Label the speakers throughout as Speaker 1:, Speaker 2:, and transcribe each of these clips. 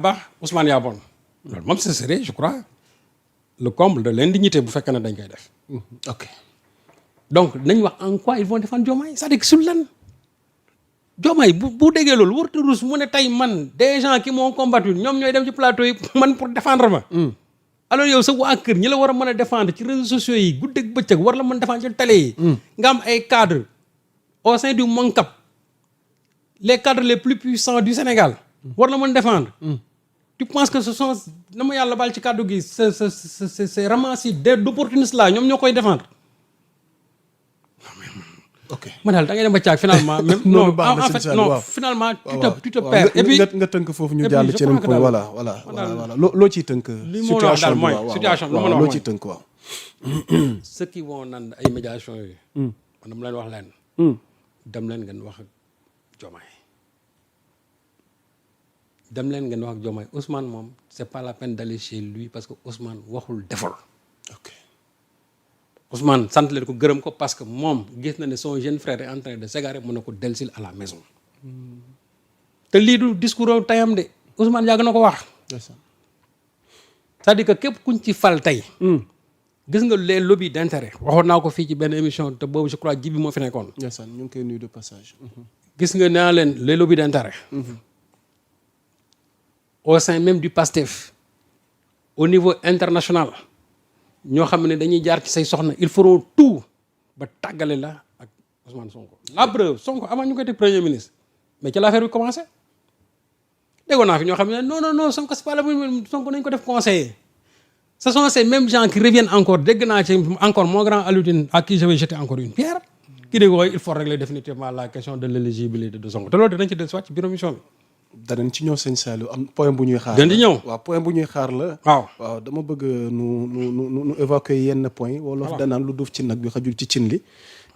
Speaker 1: Ba Ousmane yaa bon loolu moom ce serait je crois le comble de l'indignité bu fekkee ne dañ koy def.
Speaker 2: ok
Speaker 1: donc nañ wax en quoi ils vont défendre Diomaye c'est-à-dire que sur lan Diomaye bu déggee loolu warut a ruus mu ne tey man des gens qui m'ont combattu ñoom ñooy dem ci plateau yi man pour défendre ma. alors yow sa waa kër ñi la war a mën a défendre ci réseaux sociaux yi guddeeg bëccëg war la mën a défendre ci télé yi. nga am ay cadres au sein du MONCAP les cadres les plus puissants du Sénégal. war la mën a défendre. tu penses que ce sont na ma yàlla baal ci kàddu gi c'est ramassis d'opportunistes là ñoom ñoo koy défendre.
Speaker 2: ok
Speaker 1: ma daal da ngay dem ba caag finalement. même non en fait non finalement. tu te perds et puis
Speaker 2: nga tënk foofu ñu jàll ci yeneen point voilà loo ciy tënk.
Speaker 1: situation bi mooy situation bi
Speaker 2: loo ciy tënk waaw.
Speaker 1: ceux qui vont naan ay médiation yooyu. man dama leen wax leen. dem leen ngeen wax ak Diomaye. dem leen ngeen wax ak Diomaye Ousmane moom c'est pas la peine d'aller chez lui parce que Ousmane waxul deful.
Speaker 2: ok
Speaker 1: Ousmane sant leen ko gërëm ko parce que moom gis na ne son jeune frère est en train de s'égarer mën na ko dellusil à la maison. te lii du discours tayam de Ousmane yàgg na ko wax. c'est-à-dire que képp kuñ ci fal tey. gis nga les lobbies d'intérêt. waxoon naa ko fii ci benn émission te boobu je crois Djibi moo fi nekkoon.
Speaker 2: ñu ngi koy nuyu de passage.
Speaker 1: gis nga naa leen les lobbies d'intérêt. au sein même du PASTEF au niveau international ñoo xam ne dañuy jaar ci say soxna ils feront tout ba tàggale la ak Ousmane Sonko. la preuve Sonko avant ñu koy teg premier ministre mais ci l'affaire bi commencé déggoon naa fi ñoo xam ne non Sonko c'est pas la Sonko nañ ko def conseiller. ce sont ces mêmes gens qui reviennent encore dégg naa ci encore mon grand Alioune à qui je vais jeter encore une pierre qui dégg il faut régler définitivement la question de l'éligibilité de Sonko te loolu dinañ ci dellusiwaat ci bureau mission bi.
Speaker 2: danañ ci ñëw sëñ Saliou am point bu ñuy xaar.
Speaker 1: dañ di ñëw
Speaker 2: waaw point bu ñuy xaar la. waaw dama bëgg nu évacuer yenn point wolof danaan lu duuf ci nag bi xajul ci cin li.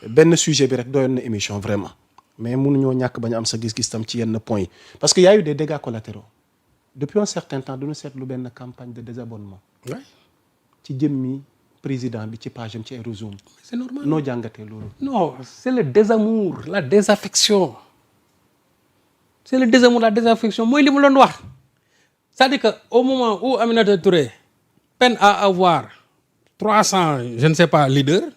Speaker 2: benn sujet bi rek doyoon na émission vraiment. mais mënuñoo ñàkk bañ am sa gis-gis tam ci yenn point yi parce que y a eu des dégâts collatéraux depuis un certain temps duñu seetlu benn campagne de désabonnement. ci jëmmi président bi ci page am ci ay réseau.
Speaker 1: c'est normal
Speaker 2: noo jàngatee loolu.
Speaker 1: non c'est le désamour la désaffection. c'est le désamour la désaffection mooy li mu doon wax c'est-à-dire que au moment où Aminata Touré peine à avoir 300 je ne sais pas leaders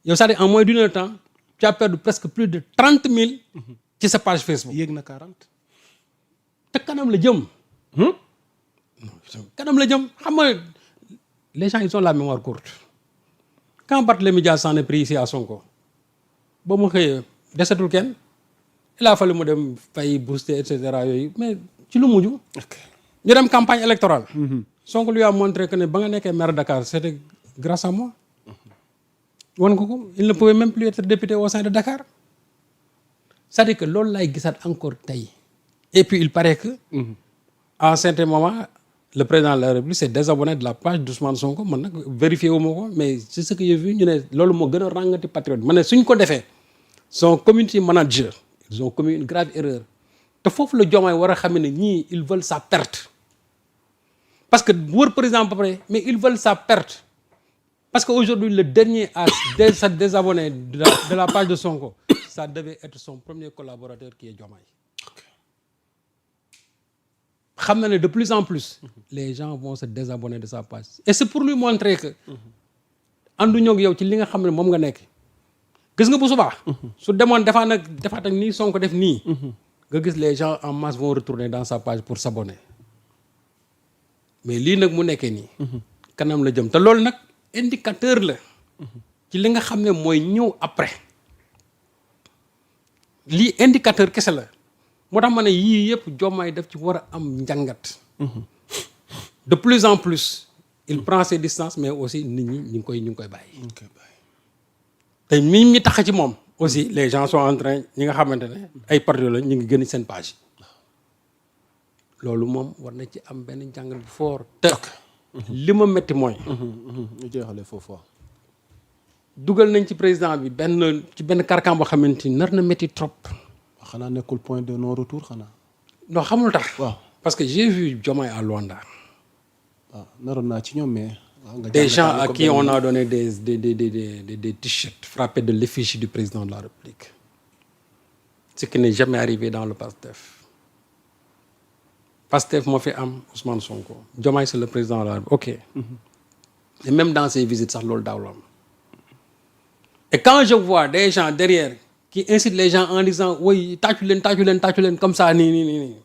Speaker 1: yow c'est-à-dire en moins d'une heure de temps tu as perdu presque plus de 30 000 ci sa page Facebook.
Speaker 2: yéeg na 40.
Speaker 1: te kanam la jëm. kanam la jëm xam nga les gens ils ont la mémoire courte quand Barthélémy Dias s'en est pris ici à Sonko ba mu xëyee desetul kenn. il a fallu mu dem fay booster et cetera yooyu mais ci lu mujj. ñu dem campagne électorale. Sonko lui a montré que ne ba nga nekkee maire de Dakar c'était grâce à moi. wan ko il ne pouvait même plus être député au sein de Dakar. c'est-à-dire que loolu laay gisaat encore tey. et puis il paraît que. à un certain moment le président de la République s'est désabonné de la page d'Ousmane Sonko man nag vérifié wu ma ko mais c'est ce que j'ai vu ñu ne loolu moo gën a ràngati patriote ma ne suñ ko defee son community manager. ils ont commis une grave erreur te foofu la Diomaye war a xam ne ñii ils veulent sa perte parce que wër président ba pare mais ils veulent sa perte parce que aujourd'hui le dernier à se désabonner de la page de Sonko ça devait être son premier collaborateur qui est Diomaye xam na ne de plus en plus les gens vont se désabonner de sa page et c'est pour lui montrer que ànduñoo ak yow ci li nga xam ne moom nga nekk gis nga bu subaa su demoon defaat ak nii Sonko def nii nga gis les gens en masse vont retourner dans sa page pour s'abonner mais lii nag mu nekkee nii kanam la jëm te loolu nag indicateur la ci li nga xam ne mooy ñëw après lii indicateur kese la moo tax ma ne yii yëpp Diomaye def ci war a am njàngat de plus en plus il prend ses distances mais aussi nit ñi ñu ngi koy bàyyi te mi tax ci moom aussi les gens sont en train ñi nga xamante ne ay patriotes la ñu ngi gën seen page loolu moom war na ci am benn njàngat bu fort te li ma métti mooy
Speaker 2: ñu jeexale foofu
Speaker 1: dugal nañ ci président bi benn carcan boo xamante ni nar na métti trop
Speaker 2: xanaa nekkul point de non retour xanaa
Speaker 1: non xamul tax
Speaker 2: waaw
Speaker 1: parce que j'ai vu Diomaye à Luanda
Speaker 2: waaw naroon naa ci ñoom mais
Speaker 1: des gens à qui on a donné des t-shirts frappés de l'effigie du président de la République ce qui n'est jamais arrivé dans le PASTEF Pastef moo fi am Ousmane Sonko Diomaye c'est le président de la République ok. Et même dans ces visites sax loolu daaw la am. Et quand je vois des gens derrière qui incitent les gens en disant oui tàccu leen comme ça nii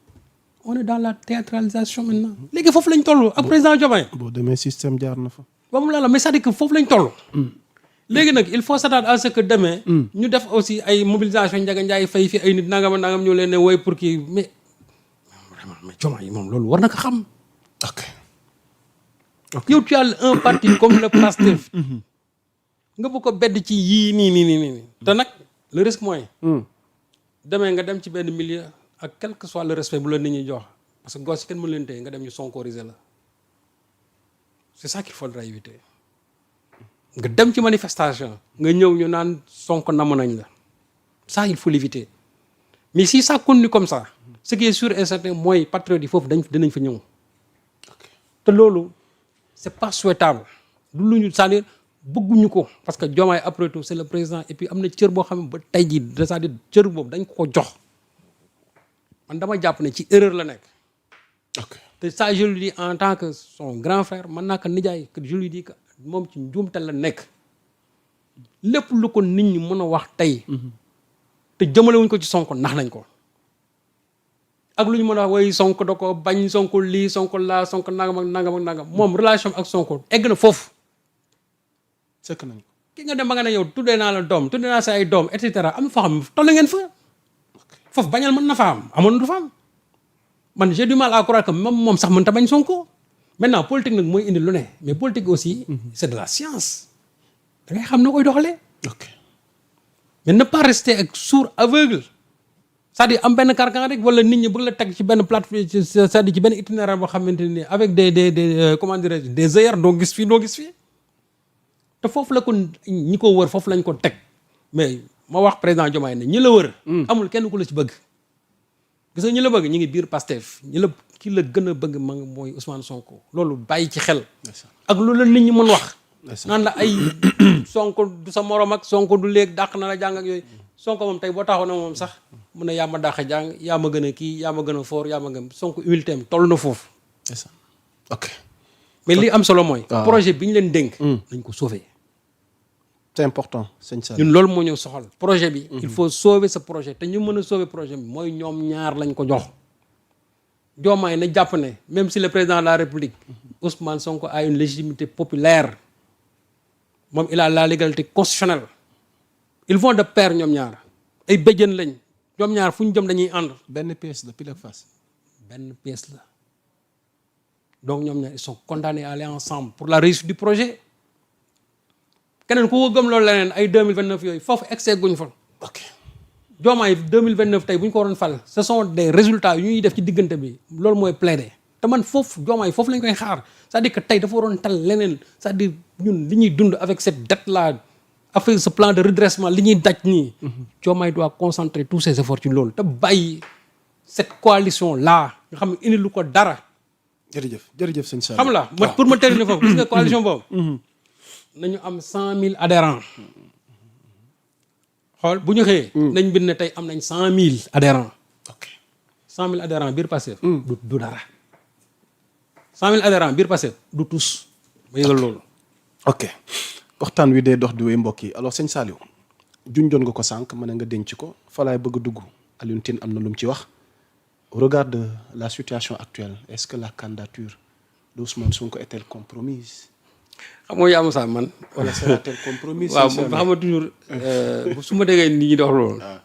Speaker 1: on est dans la théâtralisation maintenant. léegi foofu lañ toll ak président Diomaye.
Speaker 2: boo demee système jaar na fa.
Speaker 1: ba mu la mais c'est-à-dire que foofu lañ toll. léegi nag il faut s'attendre à ce que demain. ñu def aussi ay mobilisation Ndiaga Ndiaye fay fi ay nit nangam ñu leen ne woy pour kii mais vraiment mais Diomaye moom loolu war na ko xam.
Speaker 2: ok.
Speaker 1: yow tu as un parti comme le Pastef. nga bëgg ko bedd ci yii nii. te nag le risque mooy. demain nga dem ci benn milieu ak quel que soit le respect bu la nit ñi jox parce que gos yi kenn mën leen téye nga dem ñu sonkoriser la c'est ça qu'il faudra éviter. nga dem ci manifestation nga ñëw ñu naan Sonko namm nañ la ça il faut l'éviter mais si ça continue comme ça ce qui est sûr et certain mooy patriotes yi foofu dinañ fa ñëw te loolu c'est pas souhaitable du lu ñu c'est-à-dire bëgguñu ko parce que Diomaye après tout c'est le président et puis am na cër boo xam ne ba tey jii c'est-à-dire cër boobu dañ ko jox man dama jàpp ne ci erreur la nekk.
Speaker 2: ok
Speaker 1: te ça je lui dis en tant que son grand frère man naa ko nijaay que je lui dis que moom ci njuumte la nekk lépp lu ko nit ñi mën a wax tey. te jëmalewuñ ko ci Sonko nax nañ ko. ak lu ñu mën a wax way Sonko da ko bañ Sonko lii Sonko laa Sonko nangam moom relation ak Sonko egg na foofu.
Speaker 2: sëkk nañ ko.
Speaker 1: ki nga dem ba nga ne yow tuddee naa la doom tuddee naa sa ay doom et cetera am fa xam toll ngeen fa. foofu bañal mën na fa am amoon du fa am man j'ai du mal à croire que moom sax mën ta bañ Sonko. maintenant politique nag mooy indi lu ne mais politique aussi. c'est de la science. da ngay xam na koy doxalee.
Speaker 2: ok
Speaker 1: mais ne pas rester ak sourd aveugle. c'est-à-dire am benn carcan rek wala nit ñi bëgg la teg ci benn plateforme c'est-à-dire ci benn itinéraire boo xamante ni avec des comment dirais-je des œillères doo gis fii. te foofu la ko ñi ko wër foofu lañ ko teg mais ma wax président Diomaye ne ñi la wër. amul kenn ku la ci bëgg. gis nga ñi la bëgg ñi ngi biir Pastef ki la gën a bëgg ma mooy Ousmane Sonko loolu bàyyi ci xel. ak lu la nit ñi mën wax. naan la ay Sonko du sa morom ak Sonko du léegi dàq na la jàng ak yooyu. Sonko moom tey boo taxaw na moom sax mun na yaa ma dàq jàng yaa ma gën a kii yaa ma gën a fort yaa ma gën Sonko humilité am toll na foofu.
Speaker 2: ok
Speaker 1: mais li am solo mooy. projet bi ñu leen dénk. nañ ko sauver.
Speaker 2: c'est important sëñ Saliou.
Speaker 1: ñun loolu moo ñëw soxal projet bi. il faut sauver ce projet te ñu mën a sauver projet bi mooy ñoom ñaar lañ ko jox. Diomaye na jàpp ne même si le président de la République Ousmane Sonko a une légitimité populaire moom il a la légalité constitutionnelle ils vont de pair ñoom ñaar ay béjjën lañ ñoom ñaar fu ñu jëm dañuy ànd.
Speaker 2: benn pièce la pile ak face.
Speaker 1: benn pièce la donc ñoom ñaar ils sont condamnés à aller ensemble pour la réussite du projet. keneen ku ko gëm loolu leneen ay 2029 yooyu foofu excès guñ fa.
Speaker 2: ok
Speaker 1: Diomaye 2029 tey bu ñu ko waroon fal ce sont des résultats yu ñuy def ci diggante bi loolu mooy plaider te man foofu Diomaye foofu lañ koy xaar c'est-à-dire que tey dafa waroon tal leneen c'est-à-dire ñun li ñuy dund avec cette dette là avec ce plan de redressement li ñuy daj nii. Diomaye doit concentrer tous ses efforts ci loolu te bàyyi cette coalition là nga xam ne indi lu ko dara.
Speaker 2: jërëjëf sëñ Saliou.
Speaker 1: xam la pour ma terminer foofu gis nga coalition boobu. nañu am 100 000 adhérents. xool bu ñu xëyee. nañ bind ne tey am nañ 100 000 adhérents.
Speaker 2: ok
Speaker 1: 100 000 adhérents biir Pastef. du dara. 100 000 adhérents biir Pastef du tus. ba yëgal loolu.
Speaker 2: ok waxtaan wi dee dox di wéy mbokk yi alors sëñ Saliou junjoon nga ko sànq mën nga denc ko fa laay bëgg a dugg Alioune Tine am na lu mu ci wax. Au regard de la situation actuelle est-ce que la candidature d'Ousmane Sonko est-elle compromise?
Speaker 1: xam nga yaa Moussa man.
Speaker 2: wala sera-t-elle compromise?
Speaker 1: waaw xam nga toujours su ma déggee nit ñi dox loolu.